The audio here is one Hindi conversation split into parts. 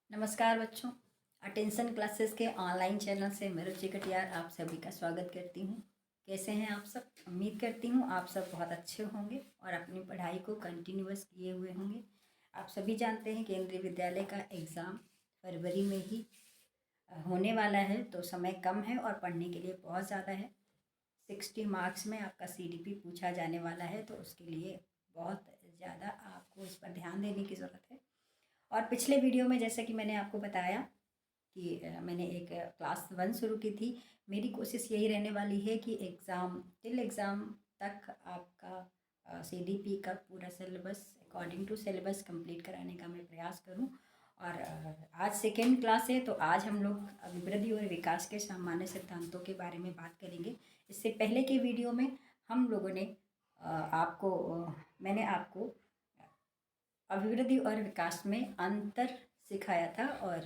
नमस्कार बच्चों। अटेंशन क्लासेस के ऑनलाइन चैनल से मैं रुचि कटियार आप सभी का स्वागत करती हूँ। कैसे हैं आप सब? उम्मीद करती हूँ आप सब बहुत अच्छे होंगे और अपनी पढ़ाई को कंटिन्यूअस किए हुए होंगे। आप सभी जानते हैं केंद्रीय विद्यालय का एग्ज़ाम फरवरी में ही होने वाला है, तो समय कम है और पढ़ने के लिए बहुत ज़्यादा है। 60 मार्क्स में आपका CDP पूछा जाने वाला है, तो उसके लिए बहुत ज़्यादा आपको इस पर ध्यान देने की ज़रूरत है। और पिछले वीडियो में जैसे कि मैंने आपको बताया कि मैंने एक क्लास 1 शुरू की थी। मेरी कोशिश यही रहने वाली है कि एग्ज़ाम तक आपका CDP का पूरा syllabus according to syllabus complete कराने का मैं प्रयास करूं। और आज सेकेंड क्लास है, तो आज हम लोग अभिवृद्धि और विकास के सामान्य सिद्धांतों के बारे में बात करेंगे। इससे पहले के वीडियो में हम लोगों ने मैंने आपको अभिवृद्धि और विकास में अंतर सिखाया था। और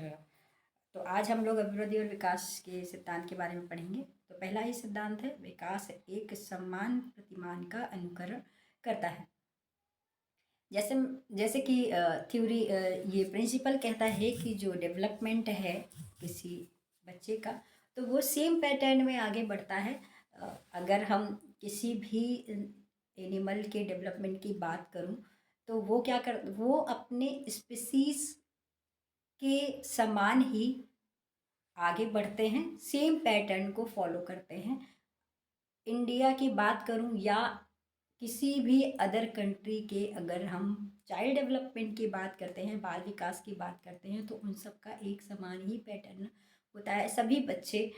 तो आज हम लोग अभिवृद्धि और विकास के सिद्धांत के बारे में पढ़ेंगे। तो पहला ही सिद्धांत है, विकास एक समान प्रतिमान का अनुकरण करता है। जैसे जैसे कि थ्योरी ये प्रिंसिपल कहता है कि जो डेवलपमेंट है किसी बच्चे का, तो वो सेम पैटर्न में आगे बढ़ता है। अगर हम किसी भी एनिमल के डेवलपमेंट की बात करूं, तो वो अपने स्पीसीज के समान ही आगे बढ़ते हैं, सेम पैटर्न को फॉलो करते हैं। इंडिया की बात करूं या किसी भी अदर कंट्री के, अगर हम चाइल्ड डेवलपमेंट की बात करते हैं, बाल विकास की बात करते हैं, तो उन सब का एक समान ही पैटर्न होता है। सभी बच्चे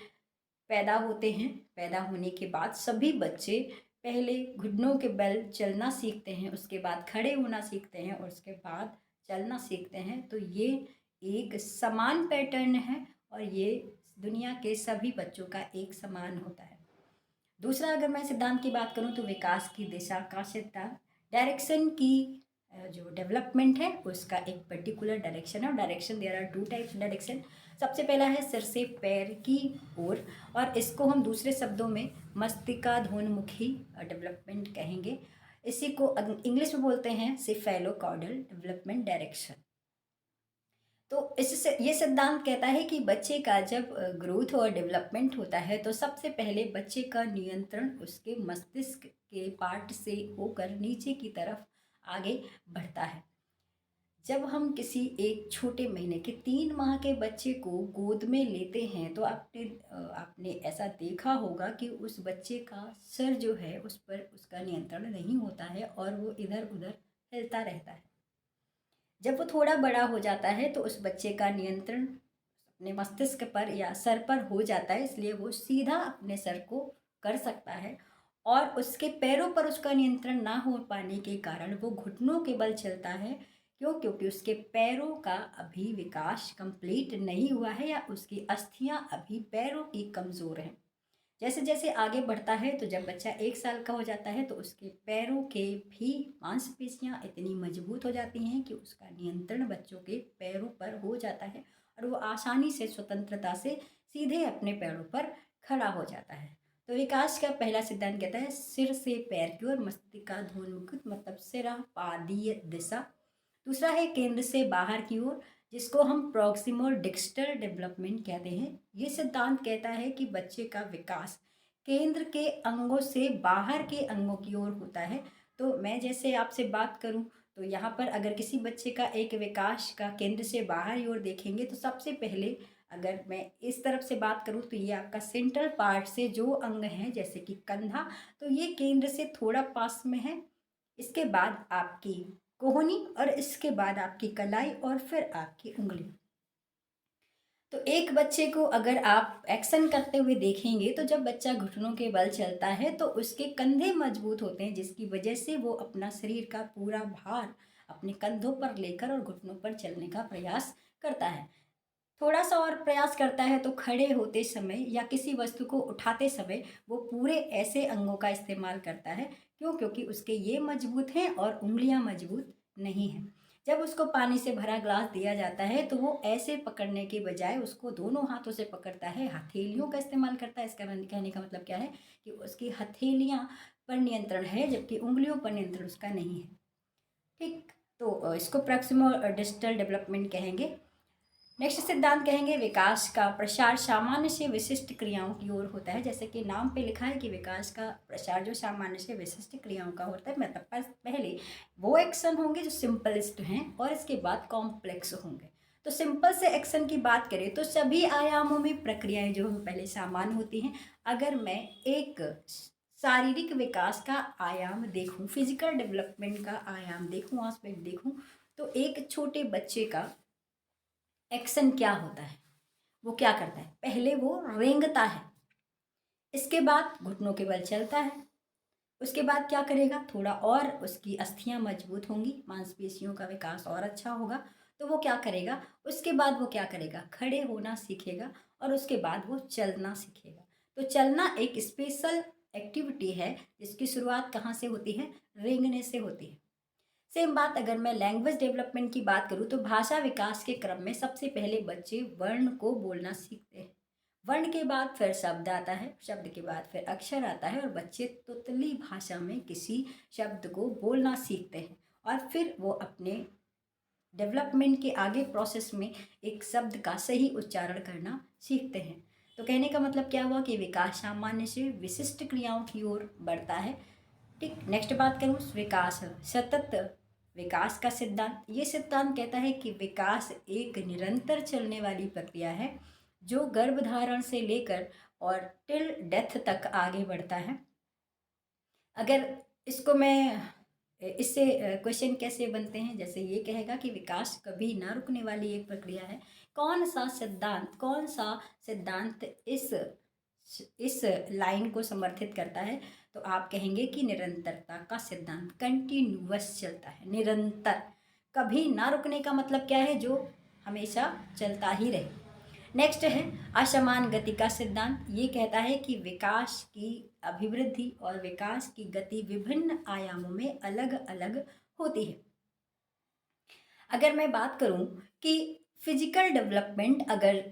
पैदा होते हैं, पैदा होने के बाद सभी बच्चे पहले घुटनों के बल चलना सीखते हैं, उसके बाद खड़े होना सीखते हैं और उसके बाद चलना सीखते हैं। तो ये एक समान पैटर्न है और ये दुनिया के सभी बच्चों का एक समान होता है। दूसरा, अगर मैं सिद्धांत की बात करूं, तो विकास की दिशा का सिद्धांत, डायरेक्शन की जो डेवलपमेंट है उसका एक पर्टिकुलर डायरेक्शन है। Direction, there are 2 types direction. सबसे पहला है सिर से पैर की ओर, और इसको हम दूसरे शब्दों में मस्तिष्काधोन्मुखी डेवलपमेंट कहेंगे। इसी को इंग्लिश में बोलते हैं सेफेलोकॉर्डल डेवलपमेंट डायरेक्शन। तो इससे ये सिद्धांत कहता है कि बच्चे का जब ग्रोथ और डेवलपमेंट होता है, तो सबसे पहले बच्चे का नियंत्रण उसके मस्तिष्क के पार्ट से होकर नीचे की तरफ आगे बढ़ता है। जब हम किसी एक छोटे महीने के 3 माह के बच्चे को गोद में लेते हैं, तो आपने ऐसा देखा होगा कि उस बच्चे का सर जो है उस पर उसका नियंत्रण नहीं होता है और वो इधर उधर हिलता रहता है। जब वो थोड़ा बड़ा हो जाता है, तो उस बच्चे का नियंत्रण अपने मस्तिष्क पर या सर पर हो जाता है, इसलिए वो सीधा अपने सर को कर सकता है। और उसके पैरों पर उसका नियंत्रण ना हो पाने के कारण वो घुटनों के बल चलता है। क्यों? क्योंकि उसके पैरों का अभी विकास कंप्लीट नहीं हुआ है या उसकी अस्थियां अभी पैरों की कमज़ोर हैं। जैसे जैसे आगे बढ़ता है, तो जब बच्चा 1 साल का हो जाता है, तो उसके पैरों के भी मांसपेशियां इतनी मजबूत हो जाती हैं कि उसका नियंत्रण बच्चों के पैरों पर हो जाता है और वो आसानी से स्वतंत्रता से सीधे अपने पैरों पर खड़ा हो जाता है। तो विकास का पहला सिद्धांत कहता है सिर से पैर की ओर मस्तिष्काधोन्मुख, मतलब सिरपादीय दिशा। दूसरा है केंद्र से बाहर की ओर, जिसको हम प्रॉक्सिमल डिस्टल डेवलपमेंट कहते हैं। ये सिद्धांत कहता है कि बच्चे का विकास केंद्र के अंगों से बाहर के अंगों की ओर होता है। तो मैं जैसे आपसे बात करूं, तो यहाँ पर अगर किसी बच्चे का एक विकास का केंद्र से बाहर की ओर देखेंगे, तो सबसे पहले अगर मैं इस तरफ से बात करूं, तो ये आपका सेंट्रल पार्ट से जो अंग है, जैसे कि कंधा, तो ये केंद्र से थोड़ा पास में है। इसके बाद आपकी कोहनी और इसके बाद आपकी कलाई और फिर आपकी उंगली। तो एक बच्चे को अगर आप एक्शन करते हुए देखेंगे, तो जब बच्चा घुटनों के बल चलता है, तो उसके कंधे मजबूत होते हैं, जिसकी वजह से वो अपना शरीर का पूरा भार अपने कंधों पर लेकर और घुटनों पर चलने का प्रयास करता है। थोड़ा सा और प्रयास करता है, तो खड़े होते समय या किसी वस्तु को उठाते समय वो पूरे ऐसे अंगों का इस्तेमाल करता है। क्यों? क्योंकि उसके ये मजबूत हैं और उंगलियां मजबूत नहीं हैं। जब उसको पानी से भरा ग्लास दिया जाता है, तो वो ऐसे पकड़ने के बजाय उसको दोनों हाथों से पकड़ता है, हथेलियों का इस्तेमाल करता है। इसका कहने का मतलब क्या है कि उसकी हथेलियाँ पर नियंत्रण है, जबकि उंगलियों पर नियंत्रण उसका नहीं है। ठीक, तो इसको प्रॉक्सिमल डिस्टल डेवलपमेंट कहेंगे। नेक्स्ट सिद्धांत कहेंगे विकास का प्रसार सामान्य से विशिष्ट क्रियाओं की ओर होता है। जैसे कि नाम पे लिखा है कि विकास का प्रसार जो सामान्य से विशिष्ट क्रियाओं का होता है, मतलब पहले वो एक्शन होंगे जो सिंपलेस्ट हैं और इसके बाद कॉम्प्लेक्स होंगे। तो सिंपल से एक्शन की बात करें तो सभी आयामों में प्रक्रियाएं जो पहले सामान्य होती हैं। अगर मैं एक शारीरिक विकास का आयाम देखूं, फिजिकल डेवलपमेंट का आयाम देखूं, आस्पेक्ट देखूं, तो एक छोटे बच्चे का एक्शन क्या होता है, वो क्या करता है, पहले वो रेंगता है, इसके बाद घुटनों के बल चलता है, उसके बाद क्या करेगा, थोड़ा और उसकी अस्थियां मजबूत होंगी, मांसपेशियों का विकास और अच्छा होगा, तो वो क्या करेगा, उसके बाद वो क्या करेगा, खड़े होना सीखेगा और उसके बाद वो चलना सीखेगा। तो चलना एक स्पेशल एक्टिविटी है जिसकी शुरुआत कहाँ से होती है, रेंगने से होती है। सेम बात अगर मैं लैंग्वेज डेवलपमेंट की बात करूँ तो भाषा विकास के क्रम में सबसे पहले बच्चे वर्ण को बोलना सीखते हैं। वर्ण के बाद फिर शब्द आता है, शब्द के बाद फिर अक्षर आता है और बच्चे तुतली भाषा में किसी शब्द को बोलना सीखते हैं और फिर वो अपने डेवलपमेंट के आगे प्रोसेस में एक शब्द का सही उच्चारण करना सीखते हैं। तो कहने का मतलब क्या हुआ कि विकास सामान्य से विशिष्ट क्रियाओं की ओर बढ़ता है। ठीक, नेक्स्ट बात करूँ विकास सतत विकास का सिद्धांत। ये सिद्धांत कहता है कि विकास एक निरंतर चलने वाली प्रक्रिया है जो गर्भधारण से लेकर और टिल डेथ तक आगे बढ़ता है। अगर इसको मैं इससे क्वेश्चन कैसे बनते हैं, जैसे ये कहेगा कि विकास कभी ना रुकने वाली एक प्रक्रिया है, कौन सा सिद्धांत इस लाइन को समर्थित करता है, तो आप कहेंगे कि निरंतरता का सिद्धांत। कंटिन्यूअस चलता है, निरंतर, कभी ना रुकने का मतलब क्या है, जो हमेशा चलता ही रहे। नेक्स्ट है असमान गति का सिद्धांत। ये कहता है कि विकास की अभिवृद्धि और विकास की गति विभिन्न आयामों में अलग अलग होती है। अगर मैं बात करूं कि फिजिकल डेवलपमेंट, अगर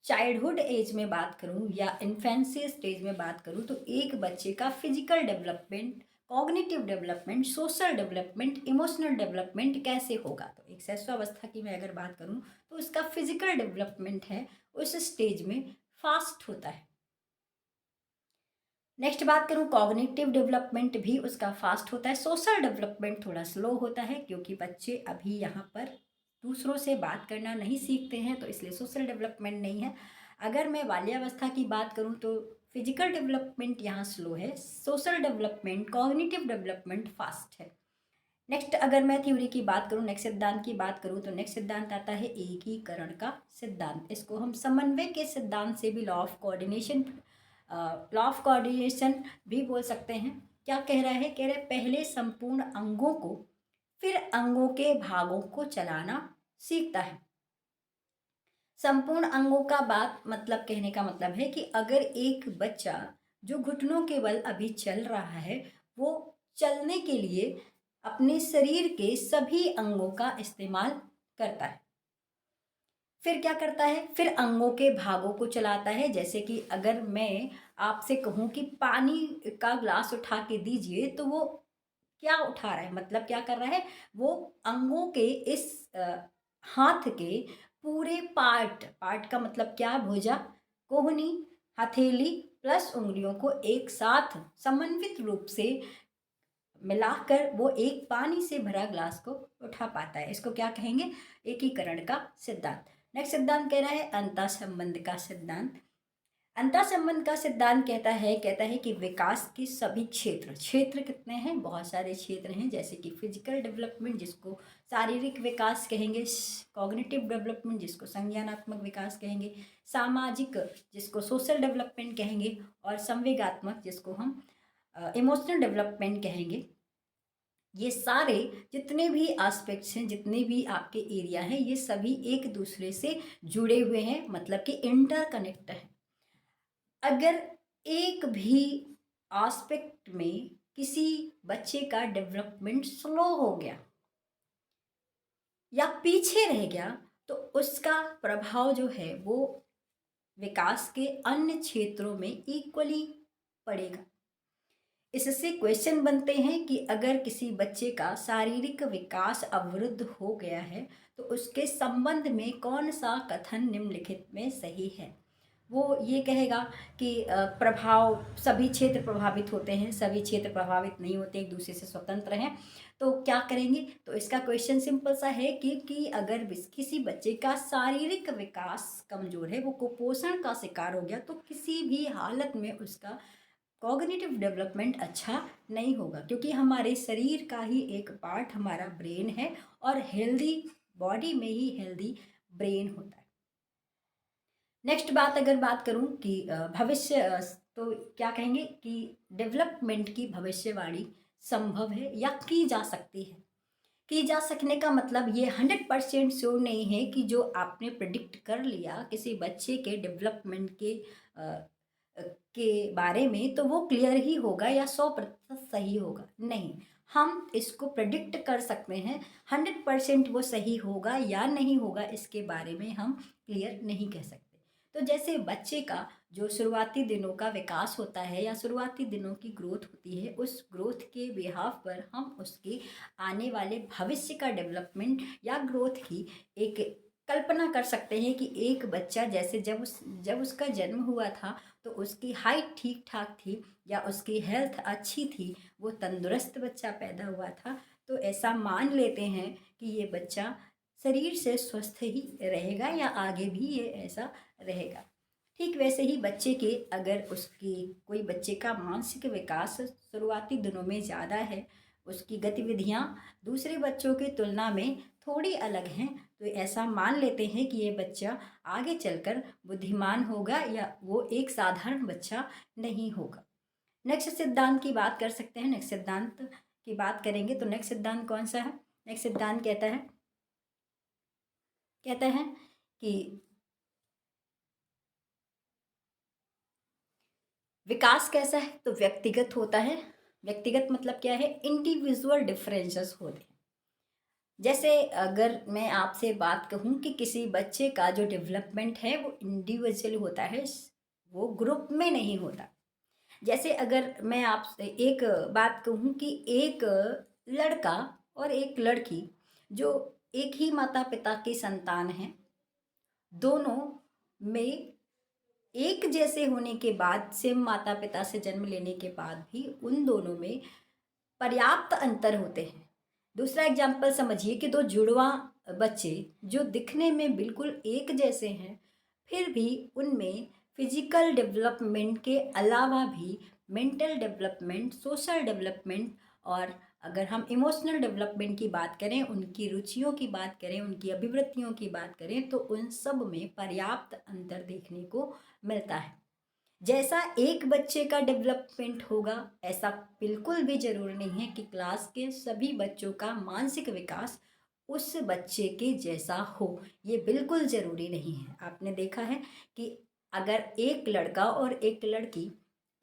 चाइल्डहुड एज में बात करूं या इन्फेंसी स्टेज में बात करूं, तो एक बच्चे का physical development, cognitive development, social development, emotional development कैसे होगा। तो एक शैशवावस्था की मैं अगर बात करूं तो उसका फिजिकल डेवलपमेंट है उस स्टेज में फास्ट होता है। नेक्स्ट बात करूं कॉग्निटिव डेवलपमेंट भी उसका फास्ट होता है। सोशल डेवलपमेंट थोड़ा स्लो होता है क्योंकि बच्चे अभी यहाँ पर दूसरों से बात करना नहीं सीखते हैं, तो इसलिए सोशल डेवलपमेंट नहीं है। अगर मैं बाल्यावस्था की बात करूं तो फिजिकल डेवलपमेंट यहाँ स्लो है, social development, cognitive development fast है। नेक्स्ट अगर मैं थ्योरी की बात करूं, नेक्स्ट सिद्धांत की बात करूं, तो नेक्स्ट सिद्धांत आता है एकीकरण का सिद्धांत। इसको हम समन्वय के सिद्धांत से भी लॉ ऑफ कोऑर्डिनेशन भी बोल सकते हैं। क्या कह रहा है, कह रहे पहले संपूर्ण अंगों को फिर अंगों के भागों को चलाना सीखता है। संपूर्ण अंगों का बात मतलब कहने का मतलब है कि अगर एक बच्चा जो घुटनों के बल अभी चल रहा है, वो चलने के लिए अपने शरीर के सभी अंगों का इस्तेमाल करता है। फिर क्या करता है, फिर अंगों के भागों को चलाता है। जैसे कि अगर मैं आपसे कहूँ कि पानी का ग्लास उठा के दीजिए, तो वो क्या उठा रहा है, मतलब क्या कर रहा है, वो अंगों के इस हाथ के पूरे पार्ट का मतलब क्या, भुजा, कोहनी, हथेली प्लस उंगलियों को एक साथ समन्वित रूप से मिलाकर वो एक पानी से भरा ग्लास को उठा पाता है। इसको क्या कहेंगे, एकीकरण का सिद्धांत। नेक्स्ट सिद्धांत कह रहा है अंतः संबंध का सिद्धांत। अंतः संबंध का सिद्धांत कहता है कि विकास के सभी क्षेत्र कितने हैं, बहुत सारे क्षेत्र हैं। जैसे कि फिजिकल डेवलपमेंट जिसको शारीरिक विकास कहेंगे, कॉग्निटिव डेवलपमेंट जिसको संज्ञानात्मक विकास कहेंगे, सामाजिक जिसको सोशल डेवलपमेंट कहेंगे, और संवेगात्मक जिसको हम इमोशनल डेवलपमेंट कहेंगे। ये सारे जितने भी एस्पेक्ट्स हैं, जितने भी आपके एरिया हैं, ये सभी एक दूसरे से जुड़े हुए हैं, मतलब कि इंटरकनेक्ट है। अगर एक भी एस्पेक्ट में किसी बच्चे का डेवलपमेंट स्लो हो गया या पीछे रह गया, तो उसका प्रभाव जो है वो विकास के अन्य क्षेत्रों में इक्वली पड़ेगा। इससे क्वेश्चन बनते हैं कि अगर किसी बच्चे का शारीरिक विकास अवरुद्ध हो गया है तो उसके संबंध में कौन सा कथन निम्नलिखित में सही है। वो ये कहेगा कि प्रभाव सभी क्षेत्र प्रभावित होते हैं, सभी क्षेत्र प्रभावित नहीं होते, एक दूसरे से स्वतंत्र हैं। तो क्या करेंगे, तो इसका क्वेश्चन सिंपल सा है कि अगर किसी बच्चे का शारीरिक विकास कमजोर है, वो कुपोषण का शिकार हो गया, तो किसी भी हालत में उसका कॉग्निटिव डेवलपमेंट अच्छा नहीं होगा, क्योंकि हमारे शरीर का ही एक पार्ट हमारा ब्रेन है और हेल्दी बॉडी में ही हेल्दी ब्रेन होता है। नेक्स्ट बात अगर बात करूं कि भविष्य तो क्या कहेंगे कि डेवलपमेंट की भविष्यवाणी संभव है या की जा सकती है। की जा सकने का मतलब ये 100% श्योर नहीं है कि जो आपने प्रिडिक्ट कर लिया किसी बच्चे के डेवलपमेंट के बारे में तो वो क्लियर ही होगा या 100% सही होगा, नहीं। हम इसको प्रिडिक्ट कर सकते हैं, 100% वो सही होगा या नहीं होगा इसके बारे में हम क्लियर नहीं कह सकते। तो जैसे बच्चे का जो शुरुआती दिनों का विकास होता है या शुरुआती दिनों की ग्रोथ होती है, उस ग्रोथ के बिहाफ पर हम उसके आने वाले भविष्य का डेवलपमेंट या ग्रोथ की एक कल्पना कर सकते हैं कि एक बच्चा जैसे जब उसका जन्म हुआ था तो उसकी हाइट ठीक ठाक थी या उसकी हेल्थ अच्छी थी, वो तंदुरुस्त बच्चा पैदा हुआ था, तो ऐसा मान लेते हैं कि ये बच्चा शरीर से स्वस्थ ही रहेगा या आगे भी ये ऐसा रहेगा। ठीक वैसे ही बच्चे के अगर उसकी कोई बच्चे का मानसिक विकास शुरुआती दिनों में ज़्यादा है, उसकी गतिविधियाँ दूसरे बच्चों की तुलना में थोड़ी अलग हैं, तो ऐसा मान लेते हैं कि ये बच्चा आगे चलकर बुद्धिमान होगा या वो एक साधारण बच्चा नहीं होगा। नेक्स्ट सिद्धांत की बात कर सकते हैं। नेक्स्ट सिद्धांत की बात करेंगे तो नेक्स्ट सिद्धांत कौन सा है। नेक्स्ट सिद्धांत कहता है कि विकास कैसा है, तो व्यक्तिगत होता है। व्यक्तिगत मतलब क्या है, इंडिविजुअल डिफरेंसेस होते हैं। जैसे अगर मैं आपसे बात कहूँ कि किसी बच्चे का जो डेवलपमेंट है वो इंडिविजुअल होता है, वो ग्रुप में नहीं होता। जैसे अगर मैं आपसे एक बात कहूँ कि एक लड़का और एक लड़की जो एक ही माता पिता की संतान हैं, दोनों में एक जैसे होने के बाद, सेम माता पिता से जन्म लेने के बाद भी उन दोनों में पर्याप्त अंतर होते हैं। दूसरा एग्जाम्पल समझिए कि दो जुड़वा बच्चे जो दिखने में बिल्कुल एक जैसे हैं, फिर भी उनमें फिजिकल डेवलपमेंट के अलावा भी मेंटल डेवलपमेंट, सोशल डेवलपमेंट और अगर हम इमोशनल डेवलपमेंट की बात करें, उनकी रुचियों की बात करें, उनकी अभिवृत्तियों की बात करें, तो उन सब में पर्याप्त अंतर देखने को मिलता है। जैसा एक बच्चे का डेवलपमेंट होगा, ऐसा बिल्कुल भी जरूरी नहीं है कि क्लास के सभी बच्चों का मानसिक विकास उस बच्चे के जैसा हो, ये बिल्कुल ज़रूरी नहीं है। आपने देखा है कि अगर एक लड़का और एक लड़की,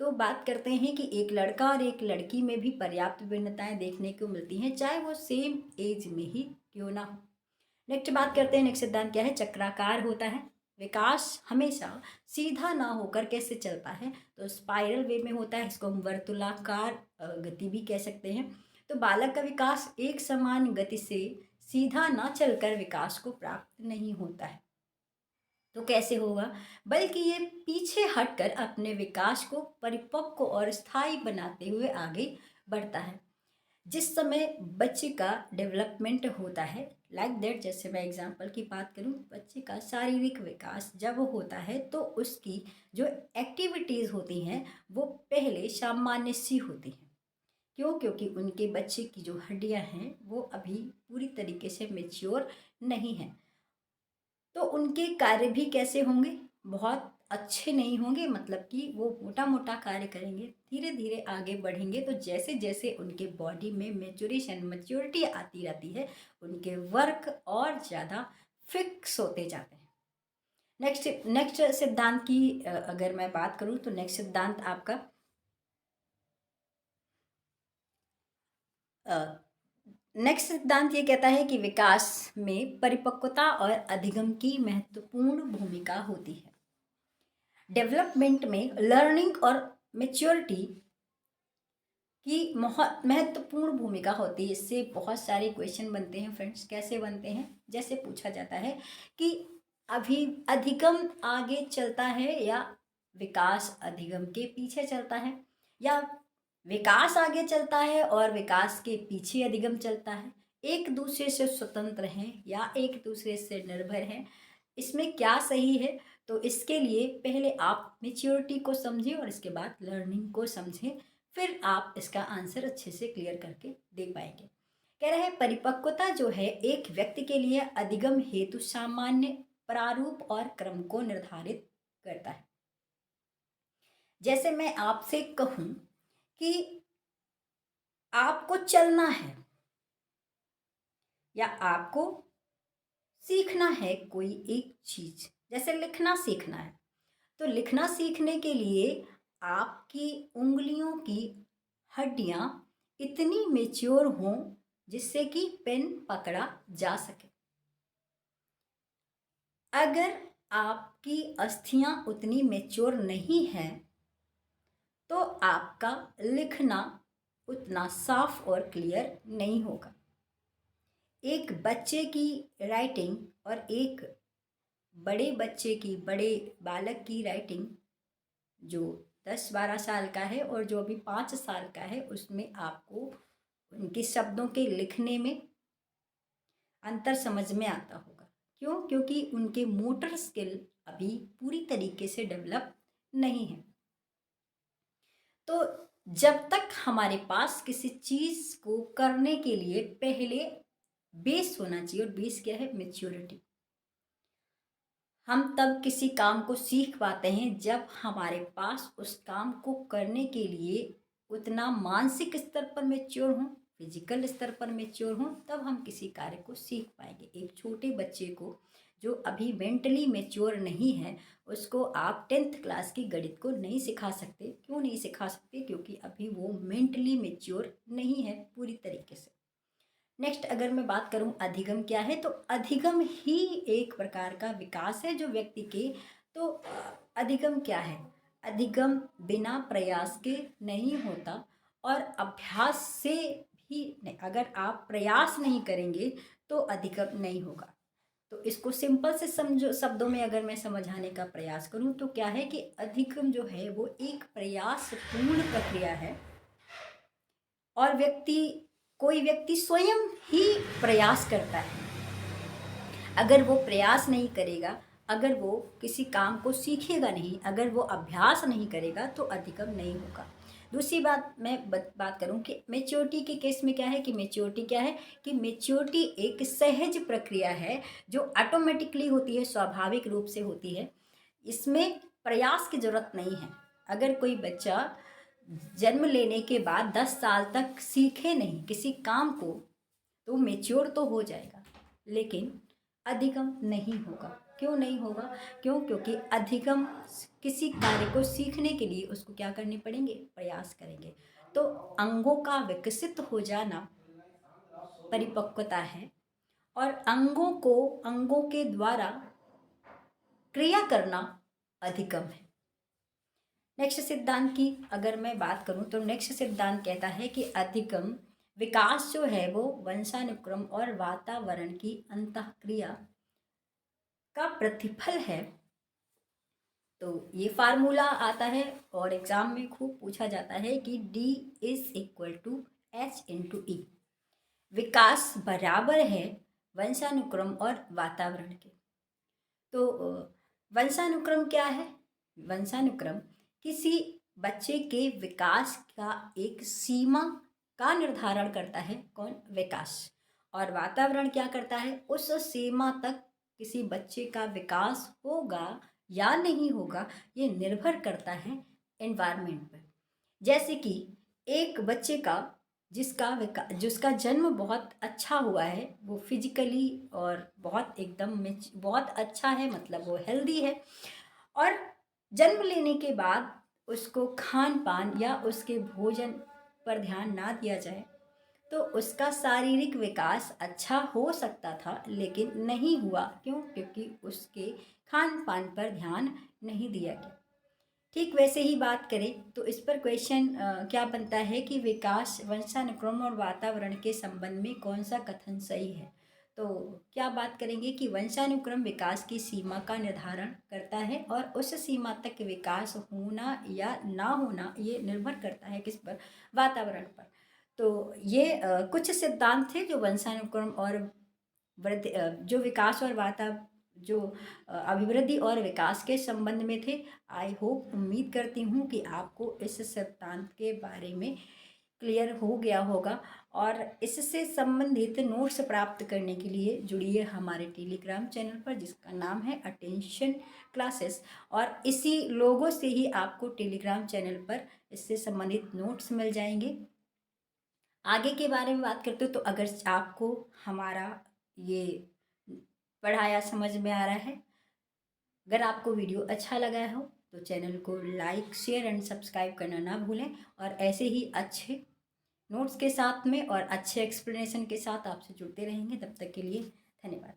तो बात करते हैं कि एक लड़का और एक लड़की में भी पर्याप्त भिन्नताएं देखने को मिलती हैं, चाहे वो सेम एज में ही क्यों ना हो। नेक्स्ट बात करते हैं, नेक्स्ट सिद्धांत क्या है, चक्राकार होता है। विकास हमेशा सीधा ना होकर कैसे चलता है, तो स्पाइरल वे में होता है। इसको हम वर्तुलाकार गति भी कह सकते हैं। तो बालक का विकास एक समान गति से सीधा ना चलकर विकास को प्राप्त नहीं होता है। तो कैसे होगा, बल्कि ये पीछे हटकर अपने विकास को परिपक्व और स्थायी बनाते हुए आगे बढ़ता है। जिस समय बच्चे का डेवलपमेंट होता है, लाइक दैट, जैसे मैं एग्जांपल की बात करूं, बच्चे का शारीरिक विकास जब होता है तो उसकी जो एक्टिविटीज़ होती हैं वो पहले सामान्य सी होती हैं। क्यों, क्योंकि उनके बच्चे की जो हड्डियां हैं वो अभी पूरी तरीके से मेच्योर नहीं हैं। तो उनके कार्य भी कैसे होंगे, बहुत अच्छे नहीं होंगे, मतलब कि वो मोटा मोटा कार्य करेंगे, धीरे धीरे आगे बढ़ेंगे। तो जैसे जैसे उनके बॉडी में मैच्योरिटी आती रहती है, उनके वर्क और ज़्यादा फिक्स होते जाते हैं। नेक्स्ट सिद्धांत की अगर मैं बात करूँ तो नेक्स्ट सिद्धांत आपका नेक्स्ट सिद्धांत ये कहता है कि विकास में परिपक्वता और अधिगम की महत्वपूर्ण भूमिका होती है। डेवलपमेंट में लर्निंग और मेच्योरिटी की महत्वपूर्ण भूमिका होती है। इससे बहुत सारे क्वेश्चन बनते हैं फ्रेंड्स। कैसे बनते हैं? जैसे पूछा जाता है कि अभी अधिगम आगे चलता है या विकास अधिगम के पीछे चलता है, या विकास आगे चलता है और विकास के पीछे अधिगम चलता है, एक दूसरे से स्वतंत्र हैं या एक दूसरे से निर्भर हैं, इसमें क्या सही है? तो इसके लिए पहले आप मेच्योरिटी को समझें और इसके बाद लर्निंग को समझें, फिर आप इसका आंसर अच्छे से क्लियर करके दे पाएंगे। कह रहे हैं परिपक्वता जो है एक व्यक्ति के लिए अधिगम हेतु सामान्य प्रारूप और क्रम को निर्धारित करता है। जैसे मैं आपसे कहूं कि आपको चलना है या आपको सीखना है कोई एक चीज, जैसे लिखना सीखना है, तो लिखना सीखने के लिए आपकी उंगलियों की हड्डियां इतनी मेच्योर हों जिससे कि पेन पकड़ा जा सके। अगर आपकी अस्थियां उतनी मेच्योर नहीं हैं तो आपका लिखना उतना साफ और क्लियर नहीं होगा। एक बच्चे की राइटिंग और एक बड़े बच्चे की, बड़े बालक की राइटिंग जो 10-12 साल का है और जो अभी 5 साल का है, उसमें आपको उनके शब्दों के लिखने में अंतर समझ में आता होगा। क्यों? क्योंकि उनके मोटर स्किल अभी पूरी तरीके से डेवलप नहीं है। तो जब तक हमारे पास किसी चीज को करने के लिए पहले बेस होना चाहिए, और बेस क्या है? मैच्योरिटी। हम तब किसी काम को सीख पाते हैं जब हमारे पास उस काम को करने के लिए उतना मानसिक स्तर पर मैच्योर हों, फिजिकल स्तर पर मैच्योर हों, तब हम किसी कार्य को सीख पाएंगे। एक छोटे बच्चे को जो अभी मेंटली मैच्योर नहीं है, उसको आप 10th क्लास की गणित को नहीं सिखा सकते। क्यों नहीं सिखा सकते? क्योंकि अभी वो मेंटली मैच्योर नहीं है पूरी तरीके से। नेक्स्ट अगर मैं बात करूं अधिगम क्या है, तो अधिगम ही एक प्रकार का विकास है जो व्यक्ति के, तो अधिगम क्या है? अधिगम बिना प्रयास के नहीं होता और अभ्यास से भी नहीं। अगर आप प्रयास नहीं करेंगे तो अधिगम नहीं होगा। तो इसको सिंपल से समझो, शब्दों में अगर मैं समझाने का प्रयास करूं तो क्या है कि अधिगम जो है वो एक प्रयासपूर्ण प्रक्रिया है और कोई व्यक्ति स्वयं ही प्रयास करता है। अगर वो प्रयास नहीं करेगा, अगर वो किसी काम को सीखेगा नहीं, अगर वो अभ्यास नहीं करेगा तो अधिगम नहीं होगा। दूसरी बात मैं बात करूं कि मेच्योरिटी के केस में क्या है कि मेच्योरिटी क्या है कि मेच्योरिटी एक सहज प्रक्रिया है जो ऑटोमेटिकली होती है, स्वाभाविक रूप से होती है। इसमें प्रयास की जरूरत नहीं है। अगर कोई बच्चा जन्म लेने के बाद 10 साल तक सीखे नहीं किसी काम को तो मेच्योर तो हो जाएगा, लेकिन अधिगम नहीं होगा। क्यों नहीं होगा? क्योंकि अधिगम किसी कार्य को सीखने के लिए उसको क्या करने पड़ेंगे? प्रयास करेंगे। तो अंगों का विकसित हो जाना परिपक्वता है और अंगों के द्वारा क्रिया करना अधिगम है। नेक्स्ट सिद्धांत की अगर मैं बात करूं तो नेक्स्ट सिद्धांत कहता है कि अधिगम विकास जो है वो वंशानुक्रम और वातावरण की अंतःक्रिया का प्रतिफल है। तो ये फार्मूला आता है और एग्जाम में खूब पूछा जाता है कि D=H/E। विकास बराबर है वंशानुक्रम और वातावरण के। तो वंशानुक्रम क्या है? वंशानुक्रम किसी बच्चे के विकास का एक सीमा का निर्धारण करता है। कौन? विकास। और वातावरण क्या करता है? उस सीमा तक किसी बच्चे का विकास होगा या नहीं होगा ये निर्भर करता है एनवायरनमेंट पर। जैसे कि एक बच्चे का जिसका जन्म बहुत अच्छा हुआ है, वो फिजिकली और बहुत अच्छा है, मतलब वो हेल्दी है, और जन्म लेने के बाद उसको खान पान या उसके भोजन पर ध्यान ना दिया जाए तो उसका शारीरिक विकास अच्छा हो सकता था, लेकिन नहीं हुआ। क्यों? क्योंकि उसके खान पान पर ध्यान नहीं दिया गया। ठीक वैसे ही बात करें तो इस पर क्वेश्चन क्या बनता है कि विकास, वंशानुक्रम और वातावरण के संबंध में कौन सा कथन सही है। तो क्या बात करेंगे कि वंशानुक्रम विकास की सीमा का निर्धारण करता है और उस सीमा तक विकास होना या ना होना ये निर्भर करता है किस पर, वातावरण पर। तो ये कुछ सिद्धांत थे जो वंशानुक्रम और जो विकास और जो अभिवृद्धि और विकास के संबंध में थे। आई होप, उम्मीद करती हूँ कि आपको इस सिद्धांत के बारे में क्लियर हो गया होगा और इससे संबंधित नोट्स प्राप्त करने के लिए जुड़िए हमारे टेलीग्राम चैनल पर जिसका नाम है अटेंशन क्लासेस, और इसी लोगों से ही आपको टेलीग्राम चैनल पर इससे संबंधित नोट्स मिल जाएंगे। आगे के बारे में बात करते हो तो अगर आपको हमारा ये पढ़ाया समझ में आ रहा है, अगर आपको वीडियो अच्छा लगा हो तो चैनल को लाइक, शेयर एंड सब्सक्राइब करना ना भूलें। और ऐसे ही अच्छे नोट्स के साथ में और अच्छे एक्सप्लेनेशन के साथ आपसे जुड़ते रहेंगे। तब तक के लिए धन्यवाद।